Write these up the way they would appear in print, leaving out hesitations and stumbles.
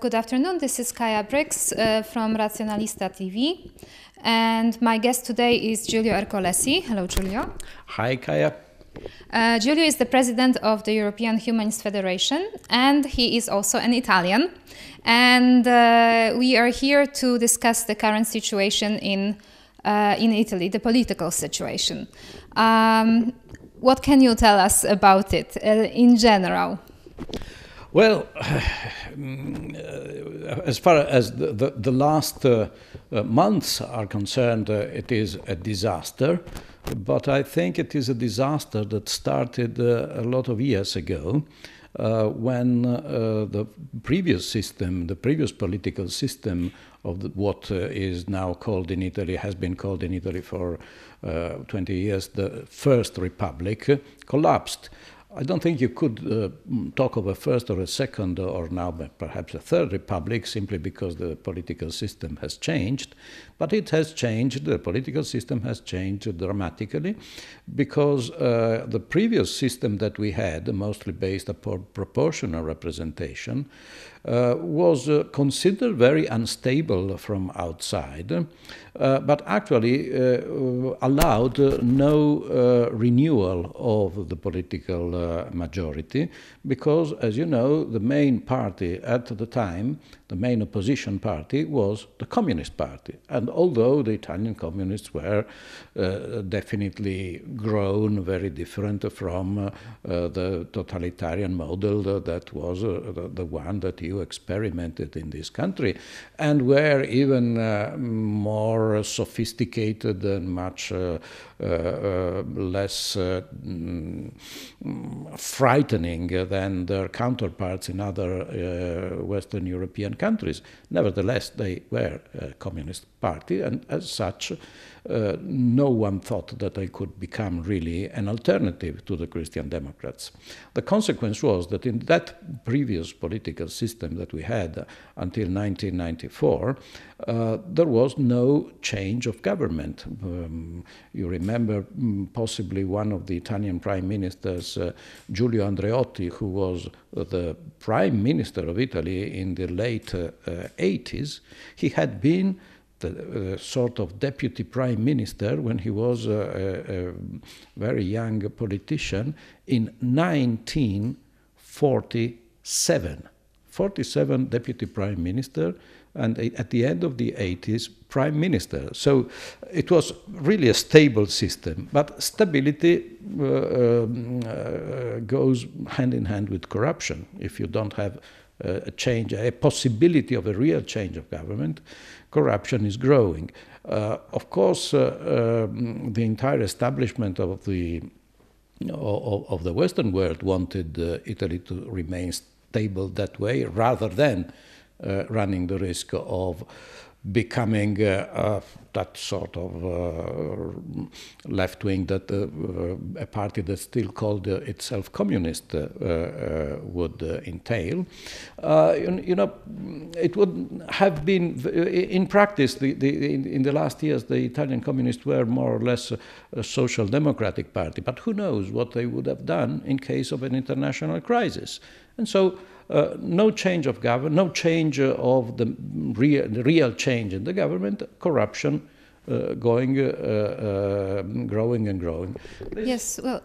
Good afternoon, this is Kaja Bryx from Racjonalista.tv, and my guest today is Giulio Ercolessi. Hello, Giulio. Hi, Kaja. Giulio is the president of the European Humanist Federation, and he is also an Italian. And we are here to discuss the current situation in Italy, the political situation. What can you tell us about it in general? Well, as far as the last months are concerned, it is a disaster. But I think it is a disaster that started a lot of years ago when the previous system, the previous political system of what is now called in Italy, has been called in Italy for 20 years, the First Republic, collapsed. I don't think you could talk of a first or a second or now perhaps a third republic simply because the political system has changed. But it has changed, the political system has changed dramatically because the previous system that we had, mostly based upon proportional representation, was considered very unstable from outside, but actually allowed no renewal of the political majority because, as you know, the main party at the time, the main opposition party, was the Communist Party. And although the Italian communists were definitely grown very different from the totalitarian model that was the one that you experimented in this country, and were even more sophisticated and much less frightening than their counterparts in other Western European countries. Nevertheless, they were a communist party, and as such, no one thought that they could become really an alternative to the Christian Democrats. The consequence was that in that previous political system that we had until 1994, there was no change of government. You remember possibly one of the Italian prime ministers, Giulio Andreotti, who was the prime minister of Italy in the late 80s. He had been the sort of deputy prime minister when he was a very young politician in 1947. 47 deputy prime minister, and at the end of the 80s, prime minister. So it was really a stable system, but stability goes hand in hand with corruption. If you don't have a change, a possibility of a real change of government, corruption is growing. Of course, the entire establishment of the Western world wanted Italy to remain stable that way, rather than running the risk of becoming that sort of left wing that a party that still called itself communist would entail. You know, it would have been, in practice, in the last years, the Italian communists were more or less a social democratic party, but who knows what they would have done in case of an international crisis. And so no change of government, no change of the real change in the government, corruption growing and growing. Yes, well,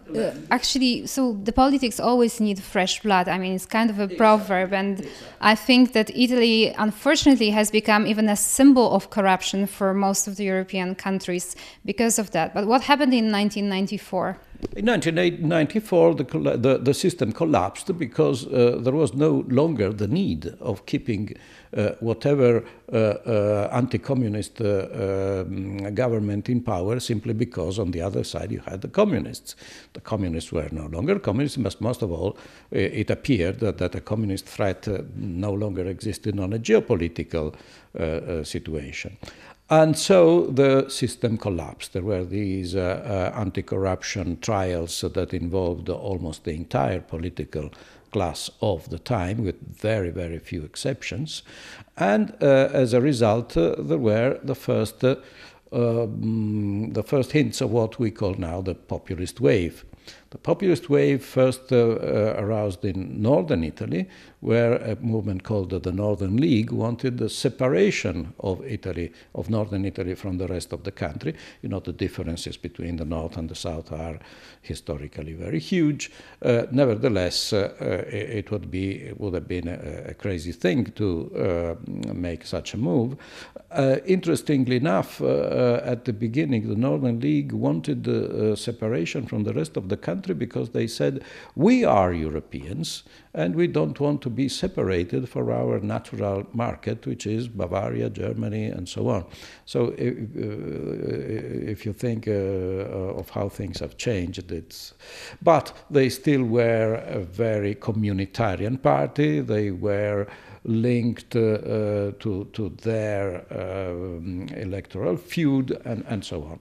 actually, so the politics always need fresh blood. I mean, it's kind of a proverb, and I think that Italy, unfortunately, has become even a symbol of corruption for most of the European countries because of that. But what happened in 1994? In 1994, the system collapsed because there was no longer the need of keeping whatever anti-communist government in power, simply because on the other side you had the communists. The communists were no longer communists, but most of all, it appeared that a communist threat no longer existed on a geopolitical situation. And so the system collapsed. There were these anti-corruption trials that involved almost the entire political class of the time, with very, very few exceptions. And as a result, there were the first hints of what we call now the populist wave. The populist wave first aroused in northern Italy, where a movement called the Northern League wanted the separation of Italy, of northern Italy, from the rest of the country. You know, the differences between the north and the south are historically very huge. Nevertheless, it would have been a crazy thing to make such a move. Interestingly enough, at the beginning, the Northern League wanted the separation from the rest of the country because they said, we are Europeans and we don't want to be separated from our natural market, which is Bavaria, Germany, and so on. So if you think of how things have changed, but they still were a very communitarian party. They were linked to their electoral feud and so on.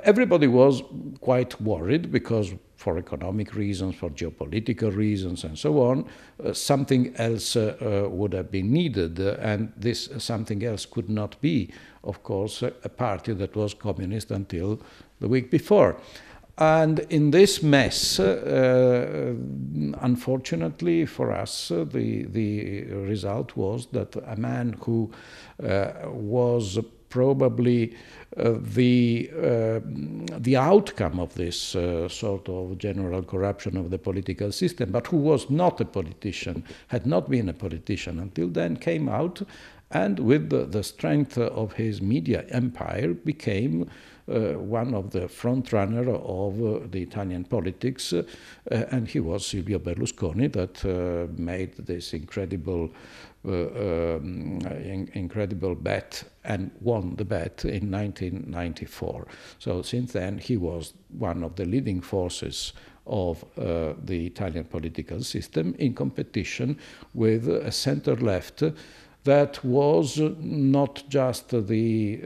Everybody was quite worried because for economic reasons, for geopolitical reasons and so on, something else would have been needed, and this something else could not be, of course, a party that was communist until the week before. And in this mess, unfortunately for us, the result was that a man who was probably the outcome of this sort of general corruption of the political system, but who was not a politician, had not been a politician until then, came out and with the strength of his media empire became one of the front runner of the Italian politics, and he was Silvio Berlusconi that made this incredible bet and won the bet in 1994. So since then he was one of the leading forces of the Italian political system in competition with a center-left that was not just the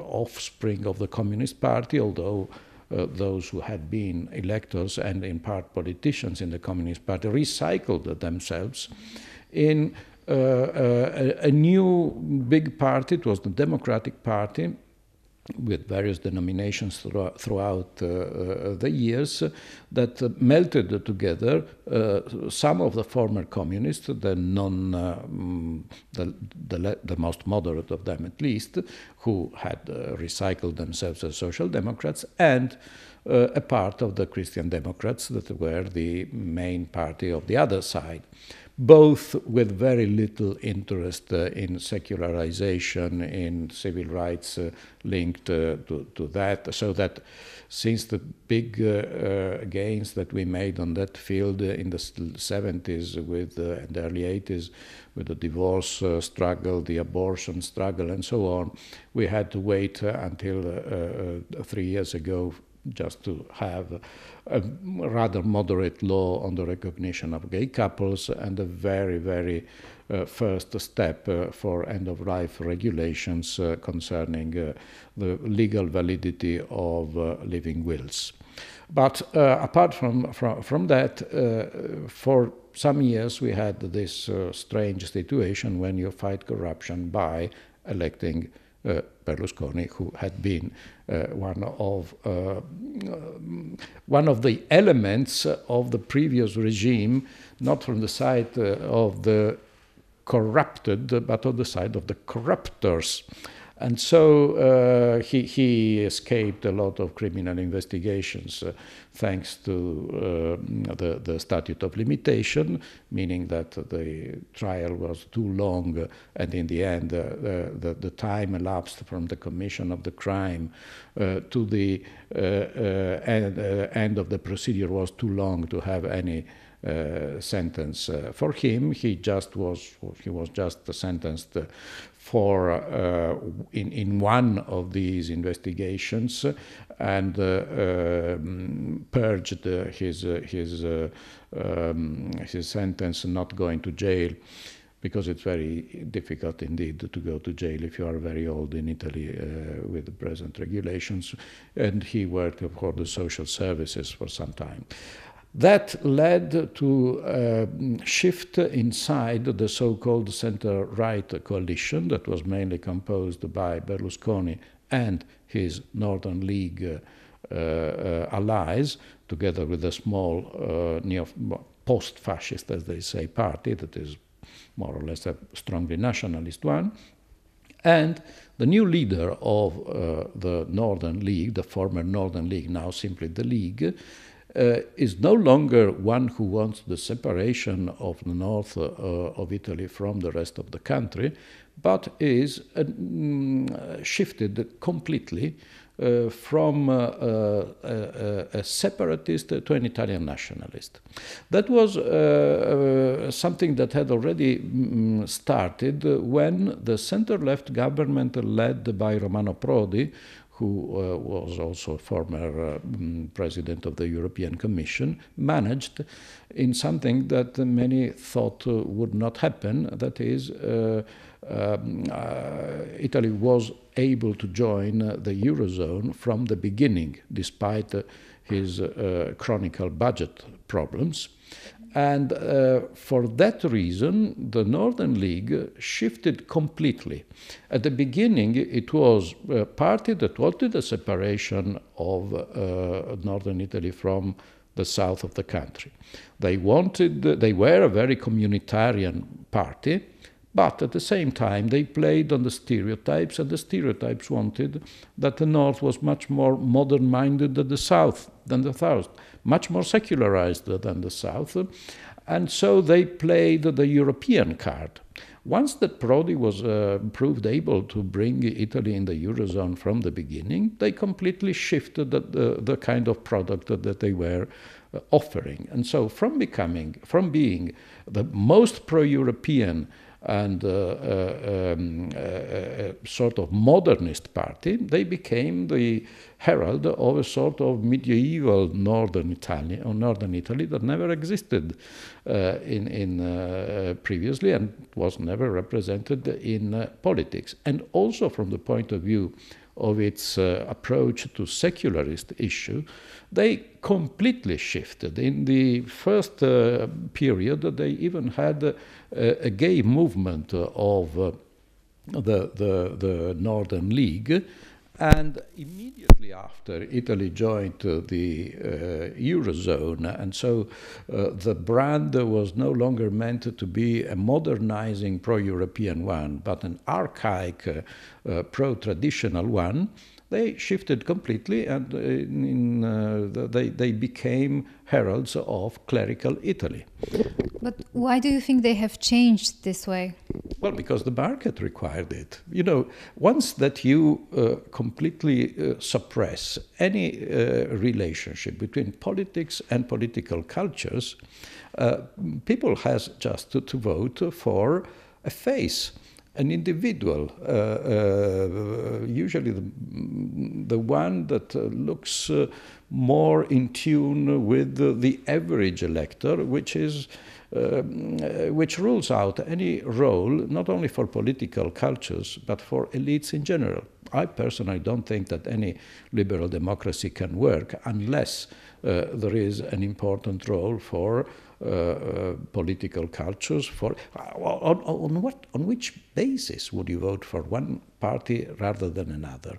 offspring of the Communist Party, although those who had been electors and in part politicians in the Communist Party recycled themselves in a new big party. It was the Democratic Party, with various denominations throughout the years, that melted together some of the former communists, the most moderate of them at least, who had recycled themselves as social democrats, and a part of the Christian Democrats that were the main party of the other side, both with very little interest in secularization, in civil rights linked to that, so that since the big gains that we made on that field in the 70s and the early 80s, with the divorce struggle, the abortion struggle, and so on, we had to wait until 3 years ago just to have a rather moderate law on the recognition of gay couples and a very, very first step for end-of-life regulations concerning the legal validity of living wills. But apart from that, for some years we had this strange situation when you fight corruption by electing Berlusconi, who had been one of the elements of the previous regime, not from the side of the corrupted, but on the side of the corruptors. And so he escaped a lot of criminal investigations thanks to the statute of limitation, meaning that the trial was too long, and in the end the time elapsed from the commission of the crime to the end of the procedure was too long to have any sentence for him. He was just sentenced for in one of these investigations and purged his sentence, not going to jail, because it's very difficult indeed to go to jail if you are very old in Italy with the present regulations. And he worked for the social services for some time. That led to a shift inside the so-called center-right coalition that was mainly composed by Berlusconi and his Northern League allies, together with a small post-fascist, as they say, party that is more or less a strongly nationalist one. And the new leader of the Northern League, the former Northern League, now simply the League, is no longer one who wants the separation of the north of Italy from the rest of the country, but is shifted completely from a separatist to an Italian nationalist. That was something that had already started when the center-left government led by Romano Prodi, who was also a former president of the European Commission, managed in something that many thought would not happen, that is, Italy was able to join the Eurozone from the beginning, despite his chronic budget problems. And for that reason, the Northern League shifted completely. At the beginning, it was a party that wanted the separation of Northern Italy from the south of the country. They were a very communitarian party, but at the same time, they played on the stereotypes, and the stereotypes wanted that the North was much more modern-minded than the South, much more secularized than the South, and so they played the European card. Once that Prodi was proved able to bring Italy in the Eurozone from the beginning, they completely shifted the kind of product that they were offering. And so from being the most pro-European and sort of modernist party, they became the herald of a sort of medieval northern Italy that never existed previously and was never represented in politics. And also from the point of view of its approach to secularist issue, they completely shifted. In the first period, they even had a gay movement of the Northern League, and immediately after Italy joined the Eurozone, and so the brand was no longer meant to be a modernizing pro-European one, but an archaic pro-traditional one. They shifted completely, and they became heralds of clerical Italy. But why do you think they have changed this way? Well, because the market required it. You know, once that you completely suppress any relationship between politics and political cultures, people has just to vote for a face, an individual, usually the one that looks more in tune with the average elector, which rules out any role, not only for political cultures, but for elites in general. I personally don't think that any liberal democracy can work unless there is an important role for political cultures. On which basis would you vote for one party rather than another?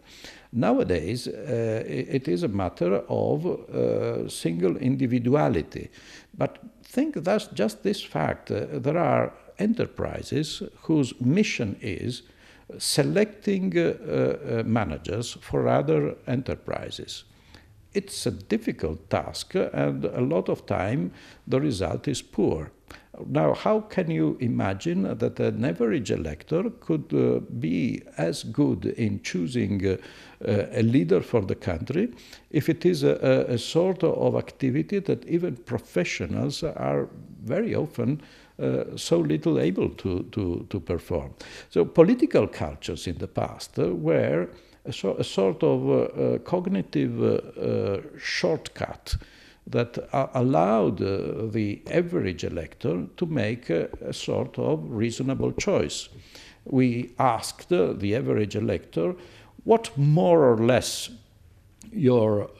Nowadays, it is a matter of single individuality. But think that's just this fact. There are enterprises whose mission is selecting managers for other enterprises. It's a difficult task, and a lot of time the result is poor. Now, how can you imagine that an average elector could be as good in choosing a leader for the country if it is a sort of activity that even professionals are very often so little able to perform? So political cultures in the past were a sort of cognitive shortcut that allowed the average elector to make a sort of reasonable choice. We asked the average elector what more or less your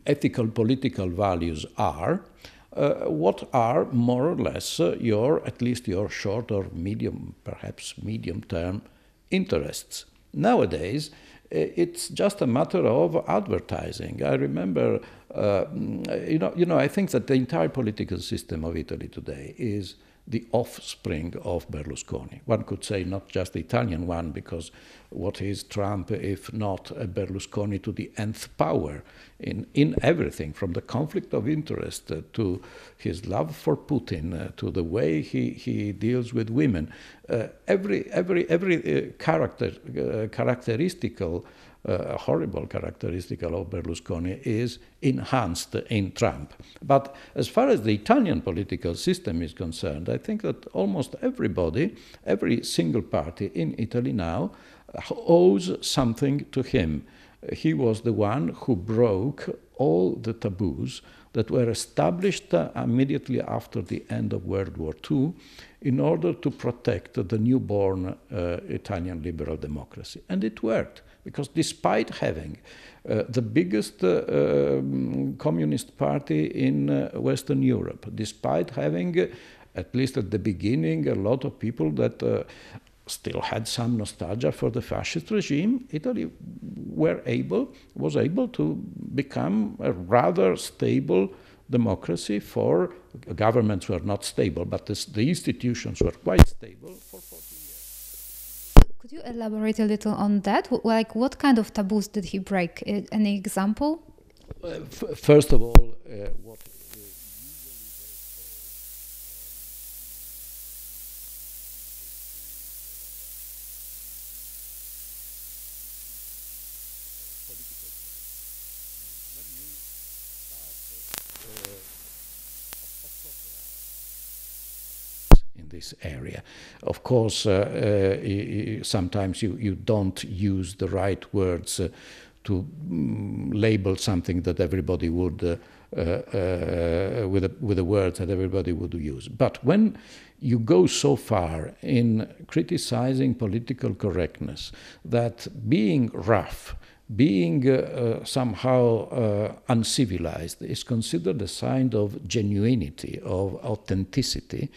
ethical political values are, what are more or less at least your short or medium, perhaps medium-term interests. Nowadays, it's just a matter of advertising. I remember, I think that the entire political system of Italy today is the offspring of Berlusconi. One could say not just the Italian one, because what is Trump if not a Berlusconi to the nth power in everything, from the conflict of interest to his love for Putin, to the way he deals with women. Every characteristical horrible characteristical of Berlusconi is enhanced in Trump. But as far as the Italian political system is concerned, I think that almost everybody, every single party in Italy now owes something to him. He was the one who broke all the taboos that were established immediately after the end of World War II in order to protect the newborn Italian liberal democracy. And it worked, because despite having the biggest communist party in Western Europe, despite having, at least at the beginning, a lot of people that still had some nostalgia for the fascist regime, Italy was able to become a rather stable democracy. For governments were not stable, but the institutions were quite stable for 40 years. Could you elaborate a little on that? Like, what kind of taboos did he break? Any example? First of all, what this area. Of course, sometimes you don't use the right words to label something that everybody would, with the words that everybody would use. But when you go so far in criticizing political correctness that being rough, being somehow uncivilized is considered a sign of genuinity, of authenticity,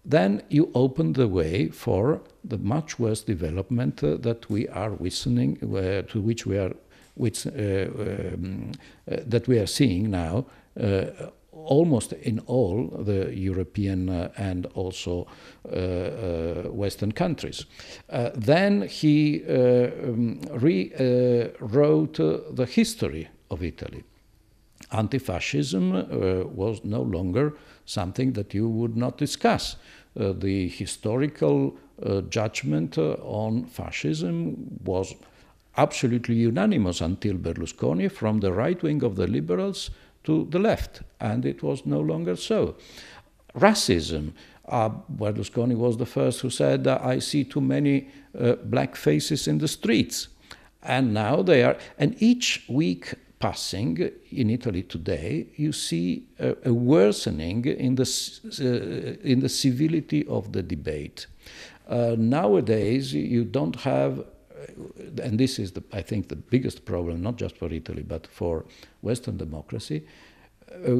then you open the way for the much worse development that we are witnessing, to which we are that we are seeing now, almost in all the European and also Western countries. Then he rewrote the history of Italy. Anti-fascism was no longer something that you would not discuss. The historical judgment on fascism was absolutely unanimous until Berlusconi, from the right wing of the liberals to the left, and it was no longer so. Racism, Berlusconi was the first who said, I see too many black faces in the streets. And now they are, and each week passing in Italy today, you see a worsening in the civility of the debate. Nowadays, you don't have, and this is, I think, the biggest problem, not just for Italy, but for Western democracy,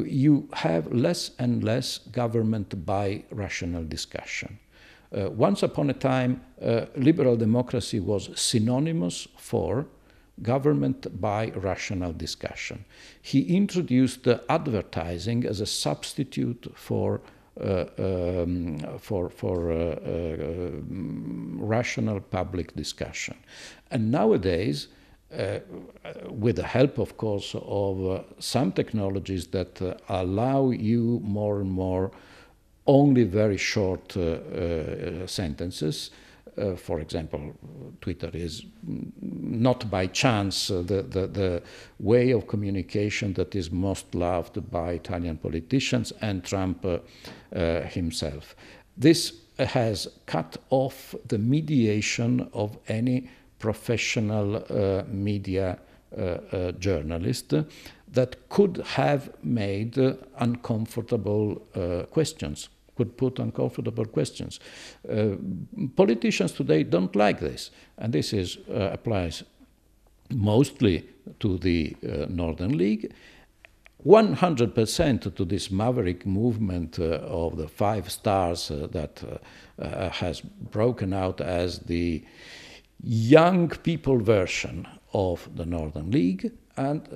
you have less and less government by rational discussion. Once upon a time, liberal democracy was synonymous for government by rational discussion. He introduced advertising as a substitute for rational public discussion. And nowadays, with the help, of course, of some technologies that allow you more and more only very short sentences. For example, Twitter is not by chance the way of communication that is most loved by Italian politicians and Trump himself. This has cut off the mediation of any professional media journalist that could have made uncomfortable questions. Could put uncomfortable questions. Politicians today don't like this, and this applies mostly to the Northern League, 100% to this maverick movement of the 5 stars that has broken out as the young people version of the Northern League, and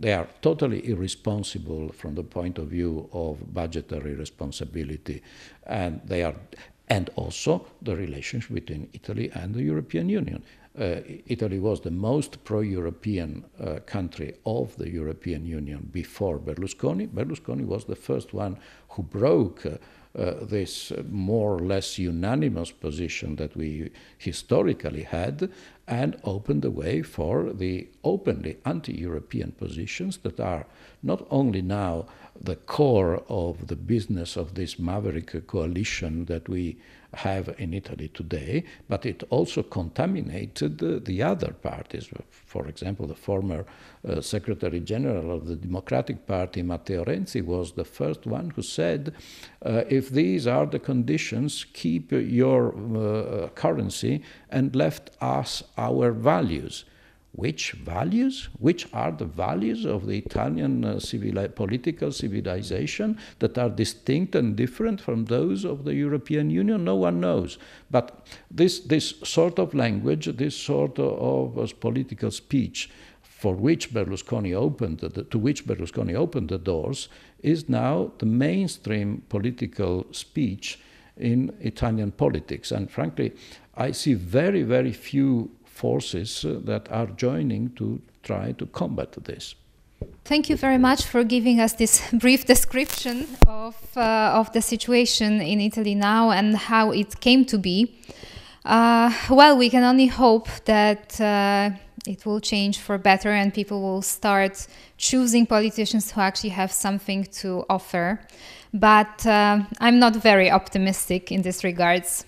they are totally irresponsible from the point of view of budgetary responsibility, and also the relationship between Italy and the European Union. Italy was the most pro-European country of the European Union before Berlusconi. Berlusconi was the first one who broke this more or less unanimous position that we historically had, and opened the way for the openly anti-European positions that are not only now the core of the business of this maverick coalition that we have in Italy today, but it also contaminated the other parties. For example, the former Secretary General of the Democratic Party, Matteo Renzi, was the first one who said, if these are the conditions, keep your currency, and left us our values. Which values? Which are the values of the Italian political civilization that are distinct and different from those of the European Union? No one knows. But this sort of language, this sort of political speech, to which Berlusconi opened the doors, is now the mainstream political speech in Italian politics. And frankly, I see very, very few forces that are joining to try to combat this. Thank you very much for giving us this brief description of the situation in Italy now and how it came to be. Well, we can only hope that it will change for better and people will start choosing politicians who actually have something to offer. But I'm not very optimistic in this regards.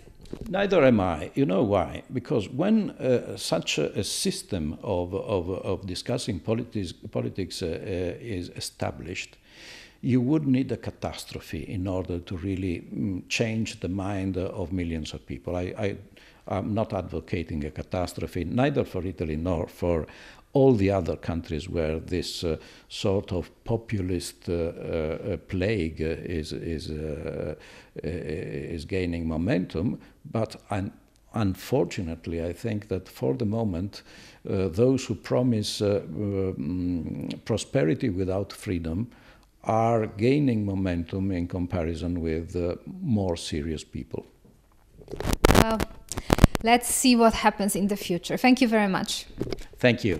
Neither am I. You know why? Because when such a system of discussing politics is established, you would need a catastrophe in order to really change the mind of millions of people. I'm not advocating a catastrophe, neither for Italy nor for all the other countries where this sort of populist plague is gaining momentum. But unfortunately, I think that for the moment, those who promise prosperity without freedom are gaining momentum in comparison with more serious people. Well, let's see what happens in the future. Thank you very much. Thank you.